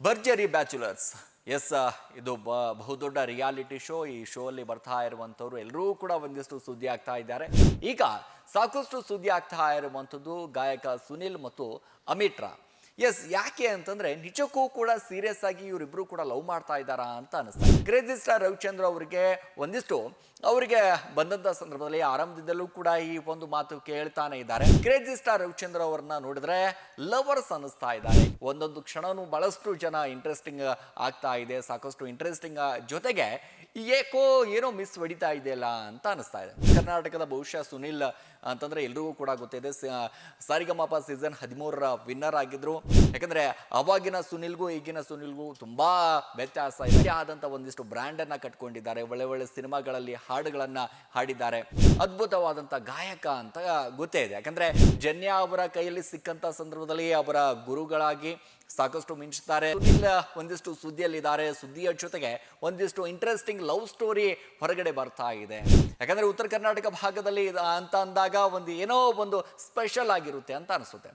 ಭರ್ಜರಿ bachelors. S, ಇದು ಬಹುದೊಡ್ಡ ರಿಯಾಲಿಟಿ ಶೋ. ಈ ಶೋ ಅಲ್ಲಿ ಬರ್ತಾ ಇರುವಂಥವ್ರು ಎಲ್ಲರೂ ಕೂಡ ಒಂದಿಷ್ಟು ಸುದ್ದಿ ಆಗ್ತಾ ಇದ್ದಾರೆ. ಈಗ ಸಾಕಷ್ಟು ಸುದ್ದಿ ಆಗ್ತಾ ಇರುವಂಥದ್ದು ಗಾಯಕ ಸುನಿಲ್ ಮತ್ತು ಅಮಿಟ್ರಾ. ಎಸ್, ಯಾಕೆ ಅಂತಂದ್ರೆ ನಿಜಕ್ಕೂ ಕೂಡ ಸೀರಿಯಸ್ ಆಗಿ ಇವರಿಬ್ರು ಕೂಡ ಲವ್ ಮಾಡ್ತಾ ಇದ್ದಾರಾ ಅಂತ ಅನಿಸ್ತಾ ಇದೆ. ಕ್ರೇಜಿ ಸ್ಟಾರ್ ರವಿಚಂದ್ರ ಅವರಿಗೆ ಒಂದಿಷ್ಟು ಅವರಿಗೆ ಬಂದಂತ ಸಂದರ್ಭದಲ್ಲಿ ಆರಂಭದಿಂದಲೂ ಕೂಡ ಈ ಒಂದು ಮಾತು ಕೇಳ್ತಾನೆ ಇದ್ದಾರೆ. ಕ್ರೇಜಿ ಸ್ಟಾರ್ ರವಿಚಂದ್ರ ಅವರನ್ನ ನೋಡಿದ್ರೆ ಲವರ್ಸ್ ಅನ್ನಿಸ್ತಾ ಇದ್ದಾರೆ. ಒಂದೊಂದು ಕ್ಷಣನೂ ಬಹಳಷ್ಟು ಜನ ಇಂಟ್ರೆಸ್ಟಿಂಗ್ ಆಗ್ತಾ ಇದೆ, ಸಾಕಷ್ಟು ಇಂಟ್ರೆಸ್ಟಿಂಗ್ ಜೊತೆಗೆ ಏನೋ ಮಿಸ್ ಹೊಡಿತಾ ಇದೆಯಲ್ಲ ಅಂತ ಅನಿಸ್ತಾ ಇದೆ. ಕರ್ನಾಟಕದ ಬಹುಶಃ ಸುನಿಲ್ ಅಂತಂದ್ರೆ ಎಲ್ರಿಗೂ ಕೂಡ ಗೊತ್ತಿದೆ, ಸಾರಿಗಮಪ ಸೀಸನ್ 13 ವಿನ್ನರ್ ಆಗಿದ್ರು. ಯಾಕಂದ್ರೆ ಅವಾಗಿನ ಸುನಿಲ್ಗೂ ಈಗಿನ ಸುನಿಲ್ಗೂ ತುಂಬಾ ವ್ಯತ್ಯಾಸ ಇದೆ. ಆದಂತ ಒಂದಿಷ್ಟು ಬ್ರ್ಯಾಂಡ್ ಅನ್ನ ಕಟ್ಕೊಂಡಿದ್ದಾರೆ, ಒಳ್ಳೆ ಒಳ್ಳೆ ಸಿನಿಮಾಗಳಲ್ಲಿ ಹಾಡುಗಳನ್ನ ಹಾಡಿದ್ದಾರೆ, ಅದ್ಭುತವಾದಂತ ಗಾಯಕ ಅಂತ ಗೊತ್ತೇ ಇದೆ. ಯಾಕಂದ್ರೆ ಜನ್ಯ ಅವರ ಕೈಯಲ್ಲಿ ಸಿಕ್ಕಂತ ಸಂದರ್ಭದಲ್ಲಿ ಅವರ ಗುರುಗಳಾಗಿ ಸಾಕಷ್ಟು ಮಿಂಚುತ್ತಾರೆ. ಸುನಿಲ್ ಒಂದಿಷ್ಟು ಸುದ್ದಿಯಲ್ಲಿದ್ದಾರೆ. ಸುದ್ದಿಯ ಜೊತೆಗೆ ಒಂದಿಷ್ಟು ಇಂಟ್ರೆಸ್ಟಿಂಗ್ ಲವ್ ಸ್ಟೋರಿ ಹೊರಗಡೆ ಬರ್ತಾ ಇದೆ. ಯಾಕಂದ್ರೆ ಉತ್ತರ ಕರ್ನಾಟಕ ಭಾಗದಲ್ಲಿ ಅಂತ ಅಂದಾಗ ಏನೋ ಒಂದು ಸ್ಪೆಷಲ್ ಆಗಿರುತ್ತೆ ಅಂತ ಅನಿಸುತ್ತೆ.